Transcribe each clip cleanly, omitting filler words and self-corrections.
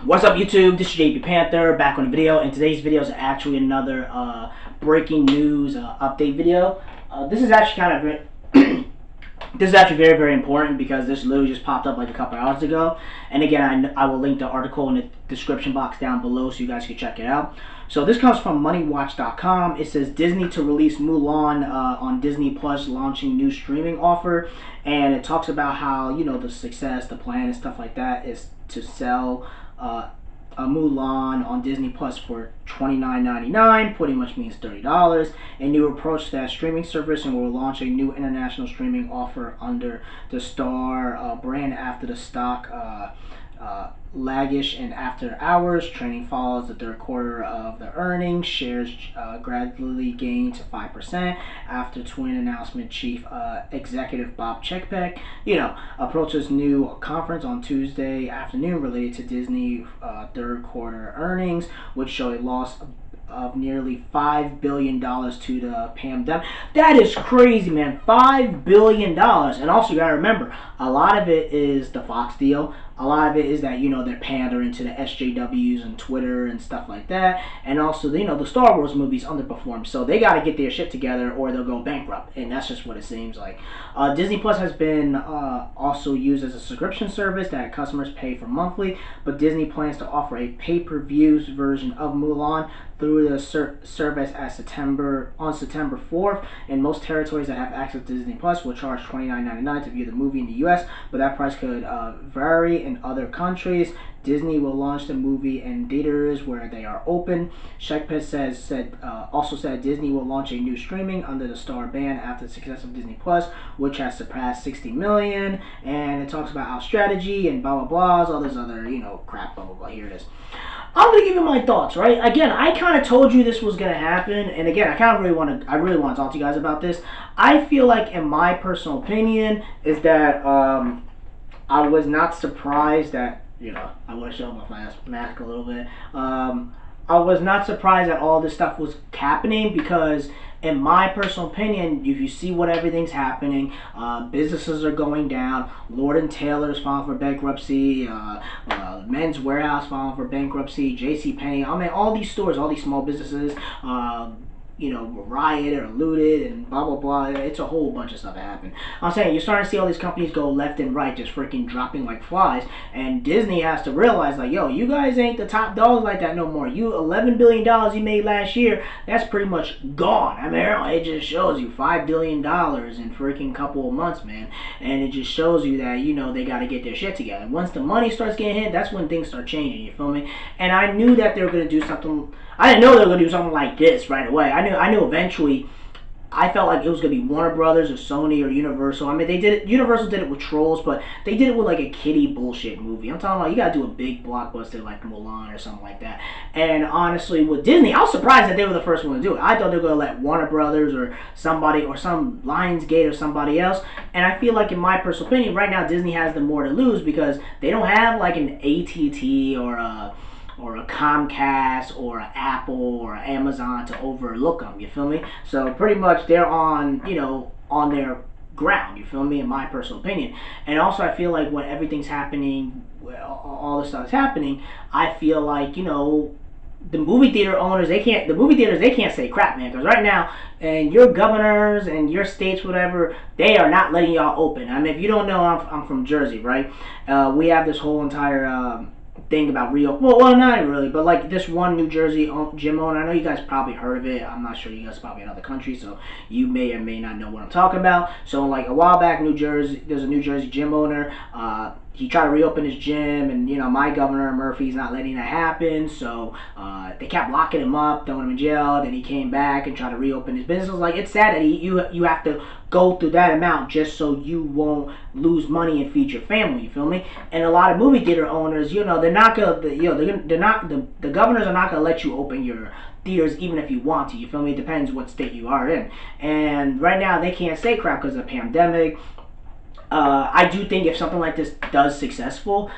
What's up, YouTube? This is JP Panther back on the video, and today's video is actually another breaking news update video. This is actually kind of this is actually very, very important because this literally just popped up like a couple hours ago. And again, I will link the article in the description box down below so you guys can check it out. So this comes from MoneyWatch.com. It says Disney to release Mulan on Disney Plus, launching new streaming offer. And it talks about how, the success, the plan, and stuff like that is to sell a Mulan on Disney Plus for $29.99, pretty much means $30. A new approach to that streaming service, and we're launching a new international streaming offer under the Star brand after the stock laggish and after hours. Training follows the third quarter of the earnings. Shares gradually gained to 5% after twin announcement chief executive Bob Chapek, approaches new conference on Tuesday afternoon related to Disney third quarter earnings, which show a loss of nearly $5 billion to the pandemic. That is crazy, man. $5 billion. And also, you got to remember, a lot of it is the Fox deal. A lot of it is that, they're pandering to the SJWs and Twitter and stuff like that. And also, the Star Wars movies underperform. So they got to get their shit together or they'll go bankrupt. And that's just what it seems like. Disney Plus has been also used as a subscription service that customers pay for monthly. But Disney plans to offer a pay-per-view version of Mulan through the service on September 4th. In most territories that have access to Disney Plus will charge $29.99 to view the movie in the U.S., but that price could vary in other countries. Disney will launch the movie in theaters where they are open. Chapek also said Disney will launch a new streaming under the Star ban after the success of Disney Plus, which has surpassed 60 million. And it talks about our strategy and blah blah blah, all this other crap, blah blah blah. Here it is. I'm gonna give you my thoughts, right? Again, I kind of told you this was gonna happen, and again, I really want to talk to you guys about this. I feel like, in my personal opinion, is that I was not surprised that I want to show my mask a little bit. I was not surprised that all this stuff was happening because, in my personal opinion, if you see what everything's happening, businesses are going down. Lord & Taylor's filing for bankruptcy. Men's Warehouse filing for bankruptcy. JCPenney. I mean, all these stores, all these small businesses, were rioted or looted and blah blah blah. It's a whole bunch of stuff that happened. I'm saying you're starting to see all these companies go left and right, just freaking dropping like flies. And Disney has to realize, like, yo, you guys ain't the top dogs like that no more. You $11 billion you made last year, that's pretty much gone. I mean, it just shows you $5 billion in freaking couple of months, man. And it just shows you that they got to get their shit together. Once the money starts getting hit, that's when things start changing. You feel me? And I knew that they were gonna do something. I didn't know they were gonna do something like this right away. I knew eventually. I felt like it was gonna be Warner Brothers or Sony or Universal. I mean, they did it. Universal did it with Trolls, but they did it with like a kiddie bullshit movie. I'm talking about you gotta do a big blockbuster like Mulan or something like that. And honestly, with Disney, I was surprised that they were the first one to do it. I thought they were gonna let Warner Brothers or somebody or some Lionsgate or somebody else. And I feel like, in my personal opinion, right now Disney has the more to lose because they don't have like an AT&T or a Comcast or an Apple or an Amazon to overlook them, you feel me? So pretty much they're on their ground, you feel me, in my personal opinion. And also I feel like when everything's happening, all this stuff is happening, I feel like, the movie theater owners, they can't say crap, man, because right now, and your governors and your states, whatever, they are not letting y'all open. I mean, if you don't know, I'm from Jersey, right? We have this whole entire thing about well, not really, but like this one New Jersey gym owner. I know you guys probably heard of it. I'm not sure, you guys probably in other countries, so you may or may not know what I'm talking about. So like a while back, there's a New Jersey gym owner. He tried to reopen his gym, and my governor Murphy's not letting that happen. So they kept locking him up, throwing him in jail. Then he came back and tried to reopen his business. Like, it's sad that you have to go through that amount just so you won't lose money and feed your family. You feel me? And a lot of movie theater owners, they're not gonna, they're not the governors are not gonna let you open your theaters even if you want to. You feel me? It depends what state you are in. And right now they can't say crap because of the pandemic. I do think if something like this does successful,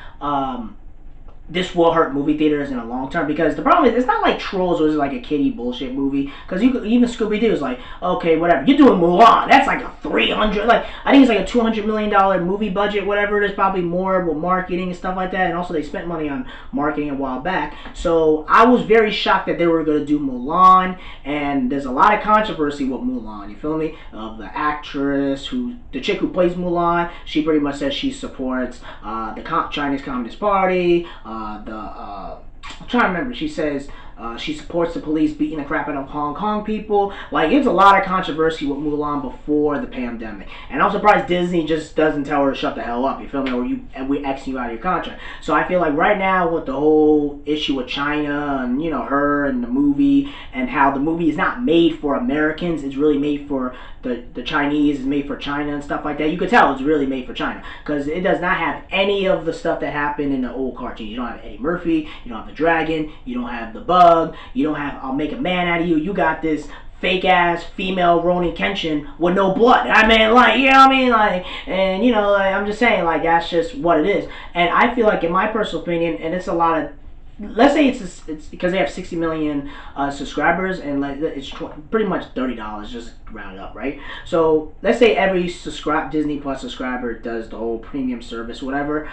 this will hurt movie theaters in the long term, because the problem is it's not like Trolls was like a kiddie bullshit movie, because you even Scooby Doo is like, okay, whatever, you're doing Mulan, that's like a 300, like I think it's like a $200 million movie budget, whatever it is, probably more with marketing and stuff like that, and also they spent money on marketing a while back. So I was very shocked that they were going to do Mulan, and there's a lot of controversy with Mulan, you feel me, of the actress, the chick who plays Mulan, she pretty much says she supports the Chinese Communist Party, I'm trying to remember. She says she supports the police beating the crap out of Hong Kong people. Like, it's a lot of controversy with Mulan before the pandemic. And I'm surprised Disney just doesn't tell her to shut the hell up, you feel me? Or we X you out of your contract. So I feel like right now with the whole issue with China and, her and the movie, and how the movie is not made for Americans, it's really made for the Chinese, is made for China and stuff like that. You could tell it's really made for China, because it does not have any of the stuff that happened in the old cartoons. You don't have Eddie Murphy, you don't have the dragon, you don't have the bug, you don't have I'll make a man out of you. You got this fake ass female Ronin Kenshin with no blood. I mean, like, you know what I mean? Like, and like, I'm just saying, like, that's just what it is. And I feel like, in my personal opinion, and it's a lot of, let's say it's because they have 60 million subscribers, and like it's pretty much $30, just round it up, right? So let's say every Disney Plus subscriber does the whole premium service, whatever.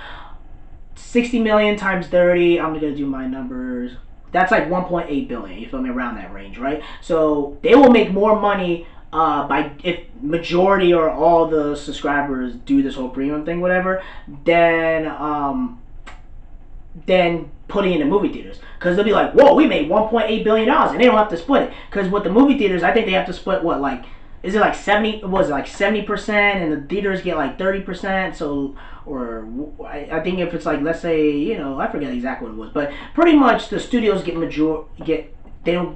60 million times 30. I'm gonna do my numbers. That's like 1.8 billion. You feel me? Around that range, right? So they will make more money by if majority or all the subscribers do this whole premium thing, whatever, than putting it in the movie theaters, because they'll be like, whoa, we made $1.8 billion, and they don't have to split it, because with the movie theaters, I think they have to split what, like, is it like 70, was it like 70%, and the theaters get like 30%, so, or I think if it's like, let's say, I forget exactly what it was, but pretty much the studios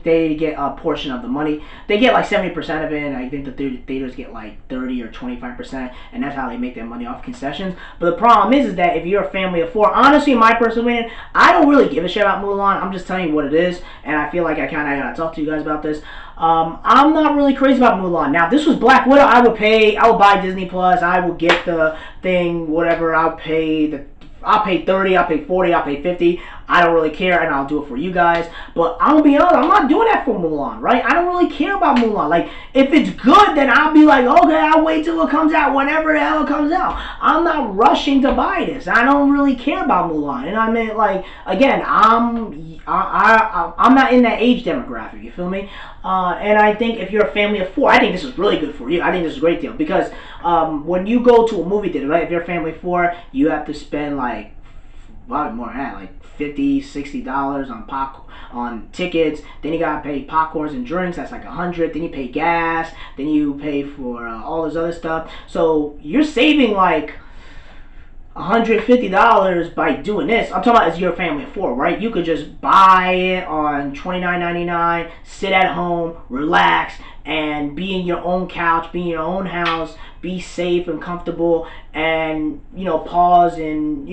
they get a portion of the money. They get like 70% of it, and I think the theaters get like 30 or 25%, and that's how they make their money off concessions. But the problem is that if you're a family of 4, honestly, in my personal opinion, I don't really give a shit about Mulan. I'm just telling you what it is, and I feel like I kind of gotta talk to you guys about this. I'm not really crazy about Mulan. Now, if this was Black Widow, I would buy Disney Plus, I would get the thing, whatever, I'll pay 30, I'll pay 40, I'll pay 50. I don't really care, and I'll do it for you guys. But I'm gonna be honest, I'm not doing that for Mulan, right? I don't really care about Mulan. Like, if it's good, then I'll be like, okay, I'll wait till it comes out, whenever the hell it comes out. I'm not rushing to buy this. I don't really care about Mulan. And I mean, like, again, I'm not in that age demographic. You feel me? And I think if you're a family of 4, I think this is really good for you. I think this is a great deal, because when you go to a movie theater, right? If you're a family of 4, you have to spend like, probably more than that, like $50, $60 on tickets. Then you gotta pay popcorns and drinks. That's like $100. Then you pay gas. Then you pay for all this other stuff. So you're saving like $150 by doing this. I'm talking about as your family of 4, right? You could just buy it on $29.99, sit at home, relax, and be in your own couch, be in your own house, be safe and comfortable, and pause and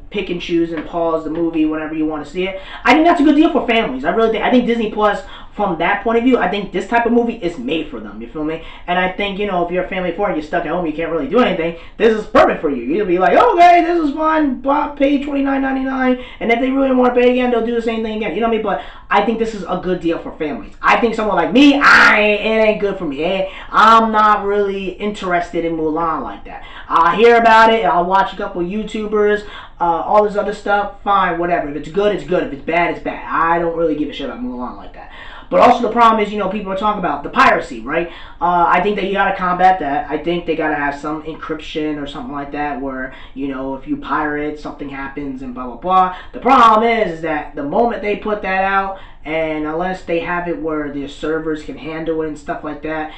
pick and choose and pause the movie whenever you want to see it. I think that's a good deal for families. I think Disney Plus, from that point of view, I think this type of movie is made for them. You feel me? And I think if you're a family of 4 and you're stuck at home, you can't really do anything, this is perfect for you. You'll be like, okay, this is fun. Pay $29.99, and if they really want to pay again, they'll do the same thing again. You know what I mean? But I think this is a good deal for families. I think someone like me, it ain't good for me. I'm not really interested in Mulan like that. I'll hear about it, I'll watch a couple YouTubers, all this other stuff, fine, whatever. If it's good, it's good. If it's bad, it's bad. I don't really give a shit about Mulan like that. But also the problem is, people are talking about the piracy, right? I think that you gotta combat that. I think they gotta have some encryption or something like that where, if you pirate, something happens and blah, blah, blah. The problem is that the moment they put that out, and unless they have it where their servers can handle it and stuff like that,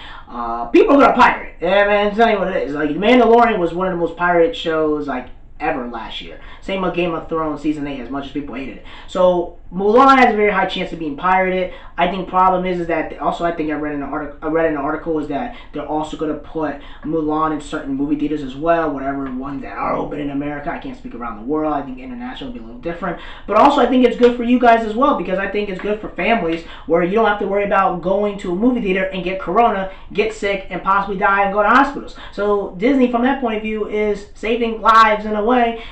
people are gonna pirate it. Yeah, man, I'm telling you what it is. Like, Mandalorian was one of the most pirated shows, like, ever last year. Same with Game of Thrones Season 8, as much as people hated it. So Mulan has a very high chance of being pirated. I think problem is that also, I think I read in an article is that they're also going to put Mulan in certain movie theaters as well, whatever ones that are open in America. I can't speak around the world. I think international will be a little different. But also I think it's good for you guys as well, because I think it's good for families where you don't have to worry about going to a movie theater and get corona, get sick, and possibly die and go to hospitals. So Disney, from that point of view, is saving lives in a way.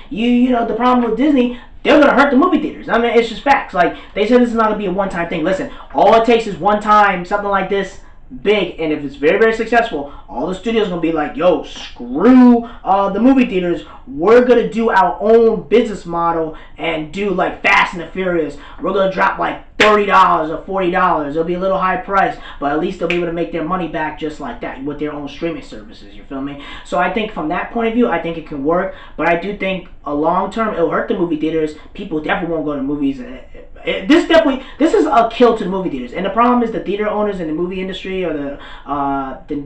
The problem with Disney, they're gonna hurt the movie theaters. I mean, it's just facts. Like they said, this is not gonna be a one-time thing. Listen, all it takes is one time something like this big, and if it's very, very successful, all the studios gonna be like, yo, screw the movie theaters, we're gonna do our own business model and do like Fast and the Furious. We're gonna drop like $30 or $40. It'll be a little high price, but at least they'll be able to make their money back just like that with their own streaming services. You feel me? So I think from that point of view, I think it can work. But I do think a long term, it'll hurt the movie theaters. People definitely won't go to movies. This is a kill to the movie theaters. And the problem is the theater owners in the movie industry or the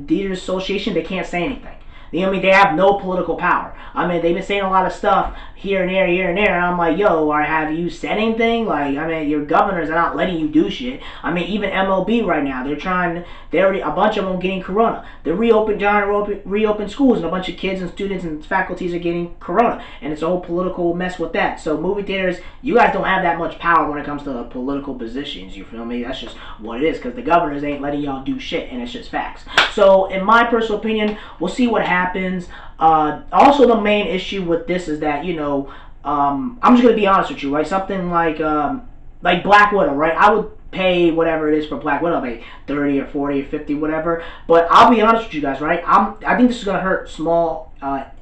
theater association, they can't say anything. You know what I mean? They have no political power. I mean, they've been saying a lot of stuff here and there, and I'm like, yo, or have you said anything? Like, I mean, your governors are not letting you do shit. I mean, even MLB right now, they're already, a bunch of them getting corona. They're reopen schools, and a bunch of kids and students and faculties are getting corona. And it's a whole political mess with that. So movie theaters, you guys don't have that much power when it comes to political positions. You feel me? That's just what it is, because the governors ain't letting y'all do shit, and it's just facts. So, in my personal opinion, we'll see what happens. Also, the main issue with this is that, you know, I'm just gonna be honest with you, right? Something like Black Widow, right? I would pay whatever it is for Black Widow, maybe 30 or 40 or 50, whatever. But I'll be honest with you guys, right? I think this is gonna hurt small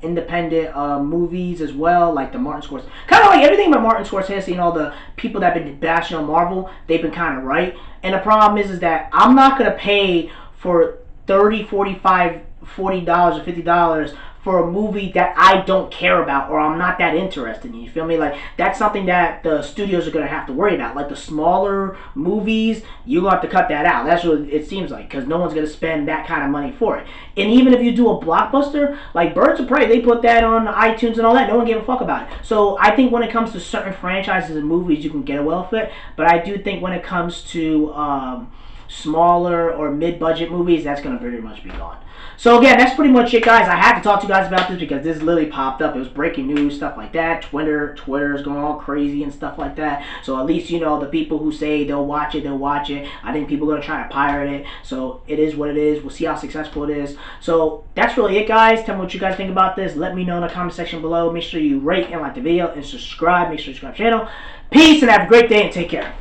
independent movies as well, like the Martin Scorsese. Kind of like everything about Martin Scorsese and all the people that have been bashing on Marvel, they've been kind of right. And the problem is that I'm not gonna pay for $30, $45, $40 or $50 for a movie that I don't care about or I'm not that interested in. You feel me? Like, that's something that the studios are going to have to worry about. Like the smaller movies, you're going to have to cut that out. That's what it seems like, because no one's going to spend that kind of money for it. And even if you do a blockbuster, like Birds of Prey, they put that on iTunes and all that. No one gave a fuck about it. So I think when it comes to certain franchises and movies, you can get away with it. But I do think when it comes to smaller or mid-budget movies, that's going to very much be gone. So again, that's pretty much it, guys. I had to talk to you guys about this because this literally popped up. It was breaking news, stuff like that. Twitter is going all crazy and stuff like that. So at least, you know, the people who say they'll watch it, they'll watch it. I think people are going to try to pirate it. So it is what it is. We'll see how successful it is. So that's really it, guys. Tell me what you guys think about this. Let me know in the comment section below. Make sure you rate and like the video and subscribe. Make sure you subscribe to the channel. Peace and have a great day and take care.